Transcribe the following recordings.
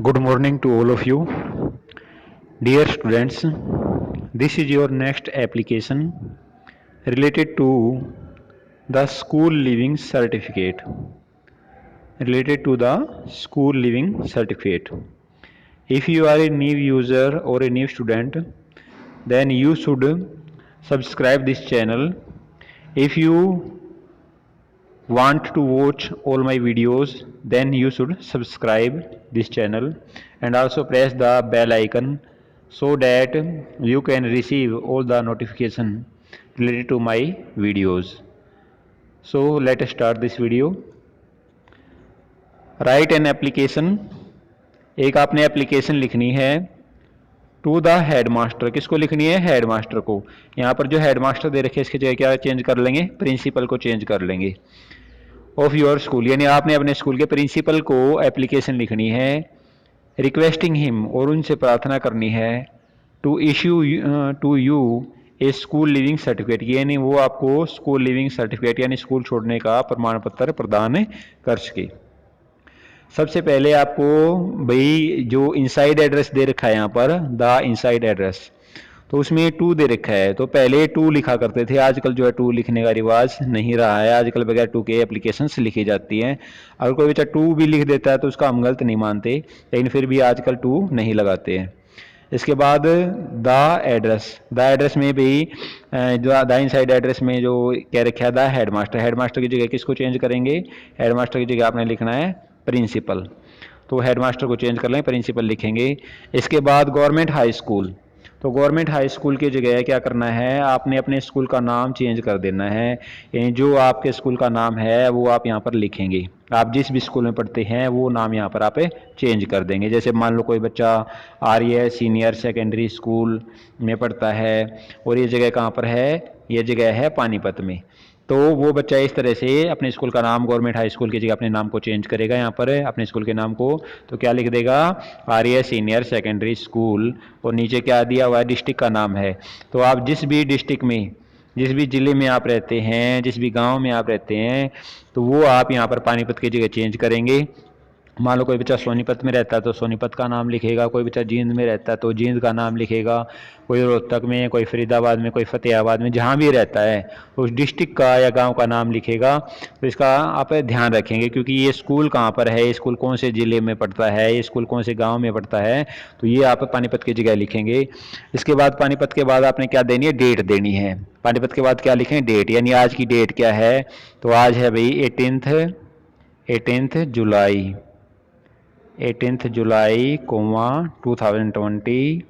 Good morning to all of you. Dear students, this is your next application related to the school living certificate. Related to the school living certificate. If you are a new user or a new student, then you should subscribe this channel. If you want to watch all my videos, then you should subscribe this channel and also press the bell icon so that you can receive all the notification related to my videos. So let us start this video. Write an application. एक आपने application लिखनी है to the headmaster. किसको लिखनी है? Headmaster को। यहाँ पर जो हेडमास्टर दे रखे इसकी जगह क्या चेंज कर लेंगे? प्रिंसिपल को चेंज कर लेंगे। ऑफ योर स्कूल, यानी आपने अपने स्कूल के प्रिंसिपल को एप्लीकेशन लिखनी है रिक्वेस्टिंग हिम, और उनसे प्रार्थना करनी है to issue to you a school living certificate, यानी वो आपको स्कूल लिविंग सर्टिफिकेट यानी स्कूल छोड़ने का प्रमाण पत्र प्रदान कर सके। सबसे पहले आपको भाई जो इनसाइड एड्रेस दे रखा है यहाँ पर द इनसाइड एड्रेस, तो उसमें टू दे रखा है, तो पहले टू लिखा करते थे, आजकल जो है टू लिखने का रिवाज नहीं रहा है, आजकल बगैर टू के एप्लीकेशंस लिखी जाती हैं। अगर कोई बच्चा टू भी लिख देता है तो उसका हम गलत नहीं मानते, लेकिन फिर भी आजकल टू नहीं लगाते हैं। इसके बाद द एड्रेस में भी जो द इनसाइड एड्रेस में जो क्या रखा है द हेडमास्टर, हेडमास्टर की जगह किसको चेंज करेंगे? हेडमास्टर की जगह आपने लिखना है प्रिंसिपल, तो हेडमास्टर को चेंज कर लें, प्रिंसिपल लिखेंगे। इसके बाद गवर्नमेंट हाई स्कूल, तो गवर्नमेंट हाई स्कूल की जगह क्या करना है? आपने अपने स्कूल का नाम चेंज कर देना है, जो आपके स्कूल का नाम है वो आप यहाँ पर लिखेंगे। आप जिस भी स्कूल में पढ़ते हैं वो नाम यहाँ पर आप चेंज कर देंगे। जैसे मान लो कोई बच्चा आर्य सीनियर सेकेंडरी स्कूल में पढ़ता है और ये जगह कहाँ पर है? ये जगह है पानीपत में, तो वो बच्चा इस तरह से अपने स्कूल का नाम गवर्नमेंट हाई स्कूल की जगह अपने नाम को चेंज करेगा यहाँ पर अपने स्कूल के नाम को, तो क्या लिख देगा? आर्य सीनियर सेकेंडरी स्कूल, और नीचे क्या दिया हुआ है? डिस्ट्रिक्ट का नाम है। तो आप जिस भी डिस्ट्रिक्ट में, जिस भी ज़िले में आप रहते हैं, जिस भी गांव में आप रहते हैं, तो वो आप यहाँ पर पानीपत की जगह चेंज करेंगे। मान लो कोई बच्चा सोनीपत में रहता है तो सोनीपत का नाम लिखेगा, कोई बच्चा जींद में रहता है तो जींद का नाम लिखेगा, कोई रोहतक में, कोई फरीदाबाद में, कोई फतेहाबाद में, जहाँ भी रहता है उस डिस्ट्रिक्ट का या गांव का नाम लिखेगा। तो इसका आप ध्यान रखेंगे, क्योंकि ये स्कूल कहाँ पर है, ये स्कूल कौन से ज़िले में पड़ता है, ये स्कूल कौन से गाँव में पड़ता है, तो ये आप पानीपत की जगह लिखेंगे। इसके बाद पानीपत के बाद आपने क्या देनी है? डेट देनी है। पानीपत के बाद क्या लिखें? डेट, यानी आज की डेट क्या है? तो आज है भाई 18 जुलाई 2020,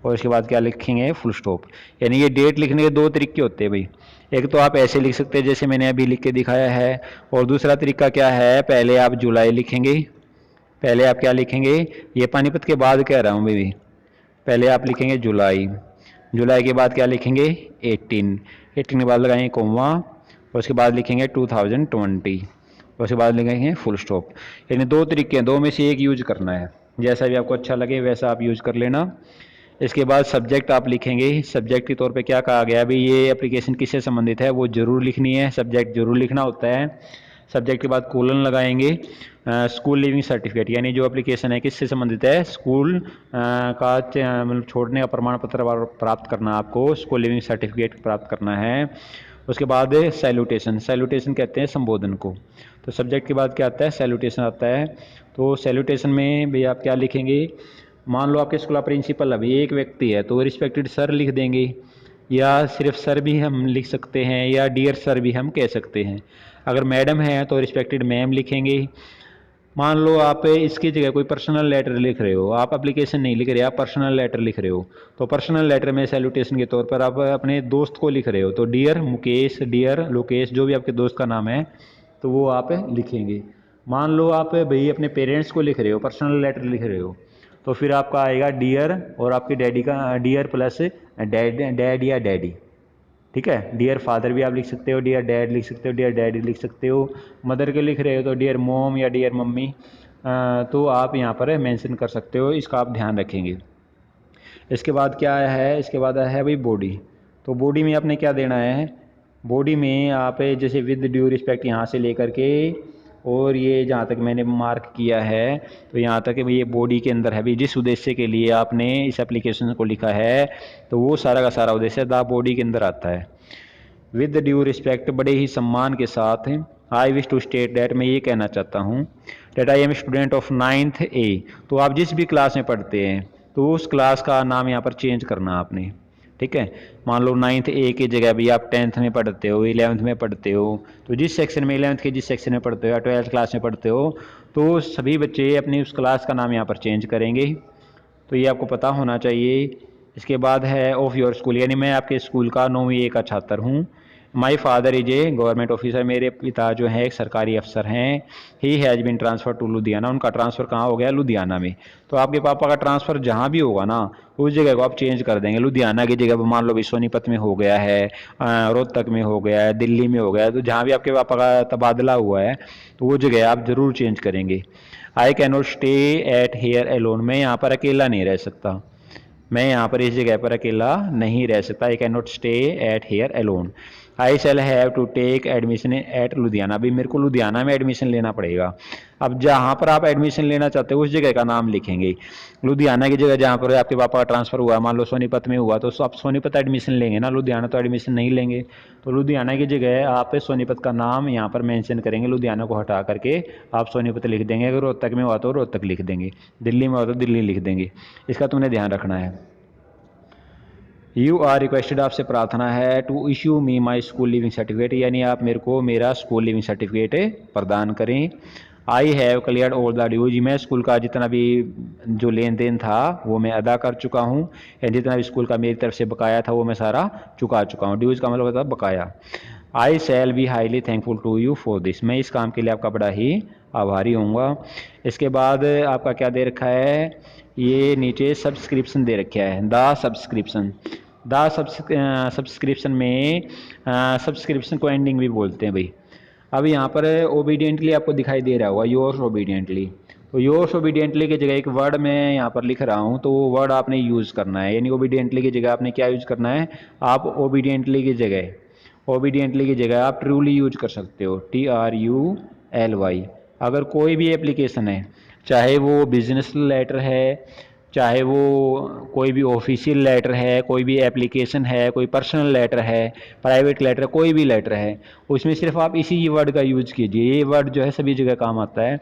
और इसके बाद क्या लिखेंगे? Full stop. यानी ये डेट लिखने के दो तरीके होते हैं भाई। एक तो आप ऐसे लिख सकते हैं जैसे मैंने अभी लिख के दिखाया है, और दूसरा तरीका क्या है? पहले आप जुलाई लिखेंगे, पहले आप क्या लिखेंगे? ये पानीपत के बाद कह रहा हूँ भाई, पहले आप लिखेंगे जुलाई, जुलाई के बाद क्या लिखेंगे? 18 के बाद लगाएंगे कोमा, और उसके बाद लिखेंगे 2020, उसके बाद लिखेंगे फुल स्टॉप। यानी दो तरीके हैं, दो में से एक यूज करना है, जैसा भी आपको अच्छा लगे वैसा आप यूज कर लेना। इसके बाद सब्जेक्ट आप लिखेंगे, सब्जेक्ट के तौर पे क्या कहा गया है भाई, ये एप्लीकेशन किससे संबंधित है वो जरूर लिखनी है, सब्जेक्ट जरूर लिखना होता है। सब्जेक्ट के बाद कोलन लगाएंगे, स्कूल लिविंग सर्टिफिकेट, यानी जो एप्लीकेशन है किससे संबंधित है? स्कूल का मतलब छोड़ने का प्रमाण पत्र प्राप्त करना, आपको स्कूल लिविंग सर्टिफिकेट प्राप्त करना है। उसके बाद सैल्यूटेशन, सैल्यूटेशन कहते हैं संबोधन को, तो सब्जेक्ट के बाद क्या आता है? सैल्यूटेशन आता है। तो सैल्यूटेशन में भी आप क्या लिखेंगे? मान लो आपके स्कूल का प्रिंसिपल अभी एक व्यक्ति है तो रिस्पेक्टेड सर लिख देंगे, या सिर्फ सर भी हम लिख सकते हैं, या डियर सर भी हम कह सकते हैं। अगर मैडम है तो रिस्पेक्टेड मैम लिखेंगे। मान लो आप इसकी जगह कोई पर्सनल लेटर लिख रहे हो, आप एप्लीकेशन नहीं लिख रहे, आप पर्सनल लेटर लिख रहे हो, तो पर्सनल लेटर में सैल्यूटेशन के तौर पर आप अपने दोस्त को लिख रहे हो, तो डियर मुकेश, डियर लोकेश, जो भी आपके दोस्त का नाम है तो वो आप लिखेंगे। मान लो आप भाई अपने पेरेंट्स को लिख रहे हो, पर्सनल लेटर लिख रहे हो, तो फिर आपका आएगा डियर, और आपके डैडी का डियर प्लस डैड या डैडी, ठीक है। डियर फादर भी आप लिख सकते हो, डियर डैड लिख सकते हो, डियर डैडी लिख सकते हो। मदर के लिख रहे हो तो डियर मोम या डियर मम्मी, तो आप यहाँ पर मेंशन कर सकते हो, इसका आप ध्यान रखेंगे। इसके बाद क्या है? इसके बाद है भाई बॉडी, तो बॉडी में आपने क्या देना है? बॉडी में आप जैसे विद ड्यू रिस्पेक्ट यहाँ से लेकर के और ये जहाँ तक मैंने मार्क किया है तो यहाँ तक ये बॉडी के अंदर है भी, जिस उद्देश्य के लिए आपने इस एप्लीकेशन को लिखा है तो वो सारा का सारा उद्देश्य द बॉडी के अंदर आता है। विद ड्यू रिस्पेक्ट, बड़े ही सम्मान के साथ, I wish to state that, मैं ये कहना चाहता हूँ, that I am student of 9th A। तो आप जिस भी क्लास में पढ़ते हैं तो उस क्लास का नाम यहाँ पर चेंज करना आपने, ठीक है। मान लो 9th A की जगह भी आप 10th में पढ़ते हो, 11th में पढ़ते हो, तो जिस सेक्शन में 11th के जिस सेक्शन में पढ़ते हो या 12th क्लास में पढ़ते हो तो सभी बच्चे अपनी उस क्लास का नाम यहाँ पर चेंज करेंगे। तो ये आपको पता होना चाहिए। इसके बाद है ऑफ योर स्कूल, यानी मैं आपके स्कूल का 9वीं A का छात्र हूँ। My father is a government officer, मेरे पिता जो है एक सरकारी अफसर हैं। He has been transfer to Ludhiana, उनका ट्रांसफ़र कहाँ हो गया? लुधियाना में। तो आपके पापा का ट्रांसफ़र जहाँ भी होगा ना उस जगह को आप चेंज कर देंगे। लुधियाना की जगह मान लो भी सोनीपत में हो गया है, रोहतक में हो गया है, दिल्ली में हो गया है, तो जहाँ भी आपके पापा का तबादला हुआ है तो वो जगह आप ज़रूर चेंज करेंगे। I can not stay at here alone, मैं यहाँ पर अकेला नहीं रह सकता, मैं यहाँ पर इस जगह पर अकेला नहीं रह सकता। I can not stay at here alone. I shall have to take admission at Ludhiana, अभी मेरे को लुधियाना में एडमिशन लेना पड़ेगा। अब जहाँ पर आप एडमिशन लेना चाहते हो उस जगह का नाम लिखेंगे। लुधियाना की जगह जहाँ पर आपके पापा का ट्रांसफ़र हुआ, मान लो सोनीपत में हुआ, तो आप सोनीपत एडमिशन लेंगे ना, लुधियाना तो एडमिशन नहीं लेंगे। तो लुधियाना की जगह आप सोनीपत का नाम यहाँ पर मेंशन करेंगे, लुधियाना को हटा करके आप सोनीपत लिख देंगे। अगर रोहतक में हुआ तो रोहतक लिख देंगे, दिल्ली में हुआ तो दिल्ली लिख देंगे। इसका तुमने ध्यान रखना है। यू आर रिक्वेस्टेड, आपसे प्रार्थना है, to issue me my school living certificate, यानी आप मेरे को मेरा स्कूल लिविंग सर्टिफिकेट प्रदान करें। I have clear all the dues, मैं स्कूल का जितना भी जो लेन देन था वो मैं अदा कर चुका हूँ, या जितना भी स्कूल का मेरी तरफ से बकाया था वो मैं सारा चुका चुका हूँ। ड्यूज का मतलब होता है बकाया। I shall be highly thankful to you for this, मैं इस काम के लिए आपका बड़ा ही आभारी होऊंगा। इसके बाद आपका क्या दे रखा है, ये नीचे सब्सक्रिप्शन दे रखा है, द सब्सक्रिप्शन। द सब्सक्रिप्शन में सब्सक्रिप्शन को एंडिंग भी बोलते हैं भाई। अब यहाँ पर ओबीडियंटली आपको दिखाई दे रहा होगा, योर्स ओबीडियंटली। तो योर्स ओबीडियंटली की जगह एक वर्ड मैं यहाँ पर लिख रहा हूँ, तो वो वर्ड आपने यूज़ करना है, यानी ओबीडियंटली की जगह आपने क्या यूज़ करना है, आप ओबीडियंटली की जगह आप ट्रूली यूज कर सकते हो, TRULY। अगर कोई भी एप्लीकेशन है, चाहे वो बिजनेस लेटर है, चाहे वो कोई भी ऑफिशियल लेटर है, कोई भी एप्लीकेशन है, कोई पर्सनल लेटर है, प्राइवेट लेटर, कोई भी लेटर है, उसमें सिर्फ आप इसी वर्ड का यूज कीजिए। ये वर्ड जो है सभी जगह काम आता है।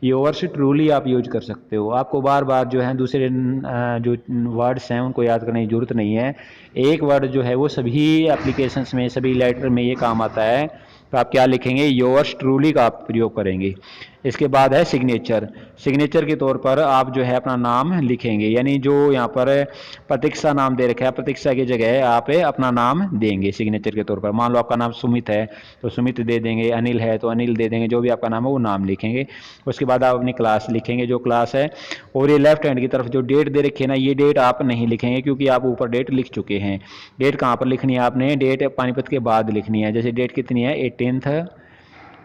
योर्स ट्रूली आप यूज कर सकते हो, आपको बार बार जो है दूसरे जो वर्ड्स हैं उनको याद करने की जरूरत नहीं है। एक वर्ड जो है वो सभी एप्लीकेशंस में, सभी लेटर में ये काम आता है। तो आप क्या लिखेंगे, योर्स ट्रूली का आप प्रयोग करेंगे। इसके बाद है सिग्नेचर। सिग्नेचर के तौर पर आप जो है अपना नाम लिखेंगे, यानी जो यहाँ पर प्रतीक्षा नाम दे रखा है, प्रतीक्षा की जगह आप अपना नाम देंगे सिग्नेचर के तौर पर। मान लो आपका नाम सुमित है तो सुमित दे देंगे, अनिल है तो अनिल दे देंगे, जो भी आपका नाम है वो नाम लिखेंगे। उसके बाद आप अपनी क्लास लिखेंगे, जो क्लास है। और ये लेफ्ट हैंड की तरफ जो डेट दे रखी है ना, ये डेट आप नहीं लिखेंगे क्योंकि आप ऊपर डेट लिख चुके हैं। डेट कहाँ पर लिखनी है आपने, डेट पानीपत के बाद लिखनी है। जैसे डेट कितनी है,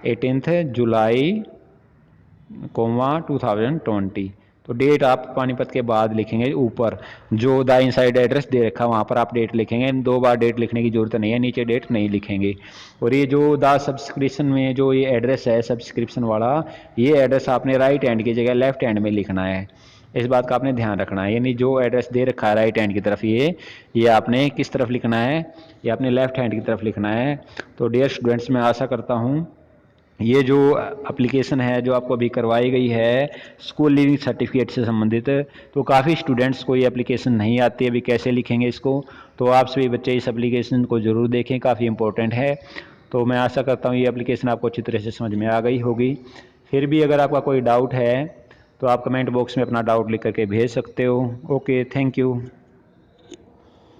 18th जुलाई 2020, तो डेट आप पानीपत के बाद लिखेंगे। ऊपर जो द इनसाइड एड्रेस दे रखा है वहाँ पर आप डेट लिखेंगे, 2 बार डेट लिखने की जरूरत नहीं है, नीचे डेट नहीं लिखेंगे। और ये जो द सब्सक्रिप्शन में जो ये एड्रेस है सब्सक्रिप्शन वाला, ये एड्रेस आपने राइट हैंड की जगह लेफ्ट हैंड में लिखना है। इस बात का आपने ध्यान रखना है, यानी जो एड्रेस दे रखा है राइट हैंड की तरफ, ये आपने किस तरफ लिखना है, ये आपने लेफ्ट हैंड की तरफ लिखना है। तो डियर स्टूडेंट्स, मैं आशा करता हूँ ये जो एप्लीकेशन है जो आपको अभी करवाई गई है स्कूल लिविंग सर्टिफिकेट से संबंधित, तो काफ़ी स्टूडेंट्स को ये एप्लीकेशन नहीं आती, अभी कैसे लिखेंगे इसको। तो आप सभी बच्चे इस एप्लीकेशन को ज़रूर देखें, काफ़ी इंपॉर्टेंट है। तो मैं आशा करता हूँ ये एप्लीकेशन आपको अच्छी तरह से समझ में आ गई होगी। फिर भी अगर आपका कोई डाउट है तो आप कमेंट बॉक्स में अपना डाउट लिख करके भेज सकते हो। Okay, thank you.